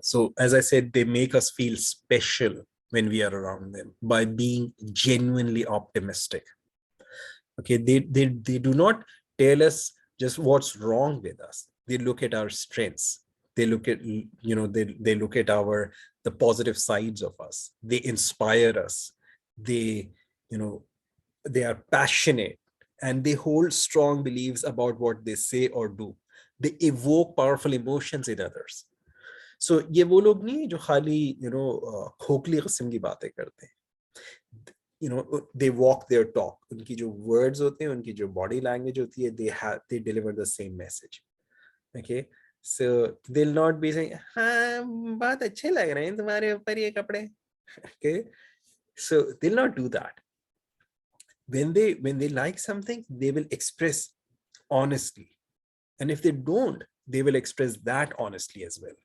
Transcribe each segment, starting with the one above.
So as I said, they make us feel special when we are around them by being genuinely optimistic. Okay, they do not tell us just what's wrong with us. They look at our strengths. They look at, they look at the positive sides of us. They inspire us. They, you know, they are passionate, and they hold strong beliefs about what they say or do. They evoke powerful emotions in others. So ये वो लोग नहीं जो खाली खोखली किस्म की बातें करते हैं. They walk their talk. उनकी जो words होते हैं, उनकी जो body language होती है, they deliver the same message. Okay, so they'll not be saying हाँ बहुत अच्छे लग रहे हैं तुम्हारे ऊपर ये कपड़े. Okay, so they'll not do that. When they like something, they will express honestly, and if they don't, they will express that honestly as well.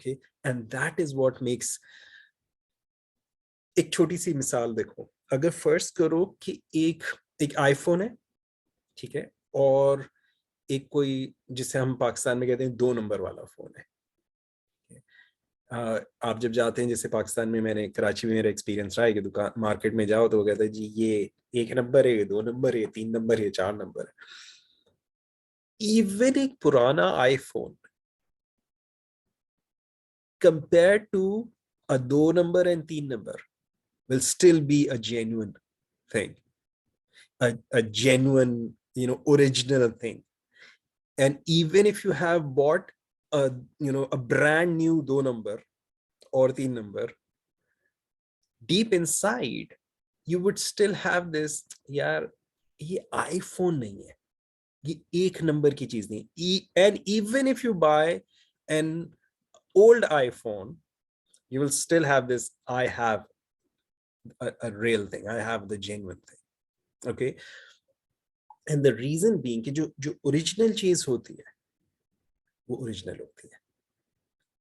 Okay, and that is what makes. एक छोटी सी मिसाल देखो, अगर first करो कि एक iPhone है, ठीक है, और एक कोई जिसे हम पाकिस्तान में कहते हैं 2 नंबर वाला फोन है. आप जब जाते हैं, जैसे पाकिस्तान में, मैंने कराची में मेरा एक्सपीरियंस रहा है कि दुकान मार्केट में जाओ तो वो कहता है जी ये 1 नंबर है, ये 2 नंबर है, 3 नंबर है, 4 नंबर है. इवन एक पुराना iPhone compared to a 2 number and 3 number will still be a genuine thing, a genuine, original thing. And even if you have bought a brand new 2 number or 3 number, deep inside you would still have this, yaar ye iPhone nahi hai, ye 1 number ki cheez nahi. And even if you buy an old iPhone, you will still have this, I have a real thing, I have the genuine thing. Okay, and the reason being कि जो original चीज होती है वो original होती है,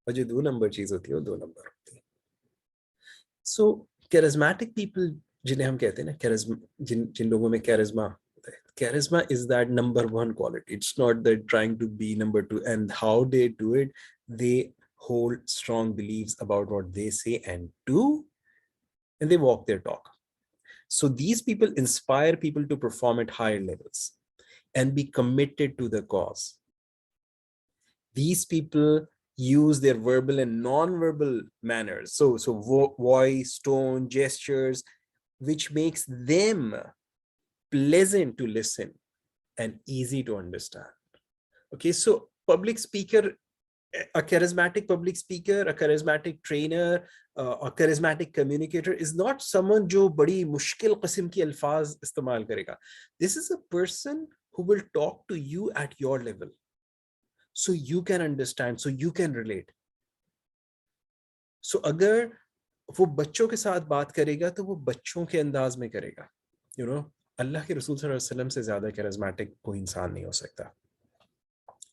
और जो 2 नंबर चीज होती है वो 2 नंबर होती है. So charismatic people, जिन्हें हम कहते हैं ना, जिन लोगों में charisma होता है, charisma is that number one quality. It's not that trying to be number two. And how they do it, they hold strong beliefs about what they say and do, and they walk their talk. So these people inspire people to perform at higher levels and be committed to the cause. These people use their verbal and non-verbal manners, so voice, tone, gestures, which makes them pleasant to listen and easy to understand. Okay, so public speaker, a charismatic public speaker, a charismatic trainer, a charismatic communicator is not someone जो बड़ी मुश्किल किस्म की अल्फाज इस्तेमाल करेगा. This is a person who will talk to you at your level, so you can understand, so you can relate. So अगर वो बच्चों के साथ बात करेगा तो वो बच्चों के अंदाज में करेगा. अल्लाह के रसूल सल्लल्लाहु अलैहि वसल्लम से ज़्यादा charismatic कोई इंसान नहीं हो सकता.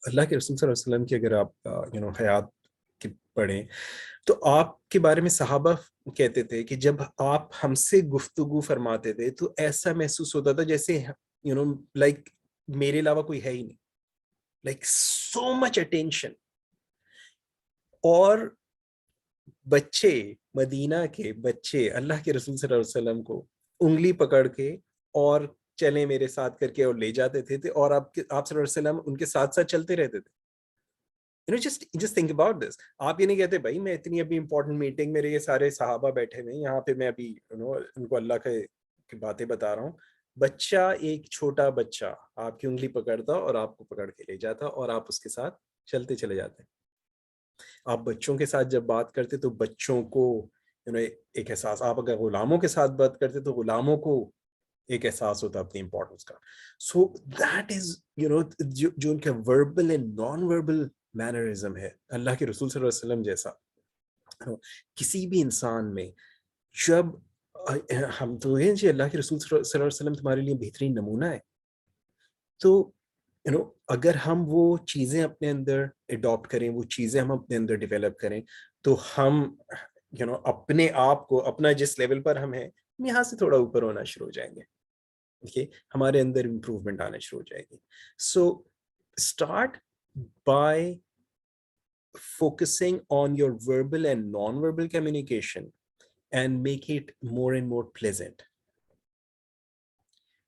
अल्लाह के रसूल सल्लल्लाहु अलैहि वसल्लम की अगर आप हयात की पढ़ें तो आपके बारे में सहाबा कहते थे कि जब आप हमसे गुफ्तगू फरमाते थे तो ऐसा महसूस होता था जैसे लाइक मेरे अलावा कोई है ही नहीं, लाइक सो मच अटेंशन. और बच्चे, मदीना के बच्चे अल्लाह के रसूल सल्लल्लाहु अलैहि वसल्लम को उंगली पकड़ के और चले मेरे साथ करके और ले जाते थे और आप सल्लल्लाहु अलैहि वसल्लम उनके साथ साथ चलते रहते थे. just think about this. आप ये नहीं कहते भाई मैं इतनी अभी इंपॉर्टेंट मीटिंग, मेरे ये सारे सहाबा बैठे हुए हैं यहाँ पे, मैं अभी उनको अल्लाह की बातें बता रहा हूँ. बच्चा, एक छोटा बच्चा आपकी उंगली पकड़ता और आपको पकड़ के ले जाता और आप उसके साथ चलते चले जाते. आप बच्चों के साथ जब बात करते तो बच्चों को एक एहसास, आप अगर गुलामों के साथ बात करते तो गुलामों को एक एहसास होता अपनी इंपॉर्टेंस का. सो दैट इज जो उनका verbal and non verbal mannerism है अल्लाह के रसूल सल्लल्लाहु अलैहि वसल्लम जैसा किसी भी इंसान में. जब हम तो ये अल्लाह के रसूल सल्लल्लाहु अलैहि वसल्लम तुम्हारे लिए बेहतरीन नमूना है, तो अगर हम वो चीजें अपने अंदर अडॉप्ट करें, वो चीजें हम अपने अंदर डेवलप करें, तो हम अपने आप को, अपना जिस लेवल पर हम हैं, यहाँ से थोड़ा ऊपर होना शुरू हो जाएंगे. Okay, हमारे अंदर इम्प्रूवमेंट आना शुरू हो जाएगी. So start by focusing on your verbal and non-verbal communication and make it more and more pleasant.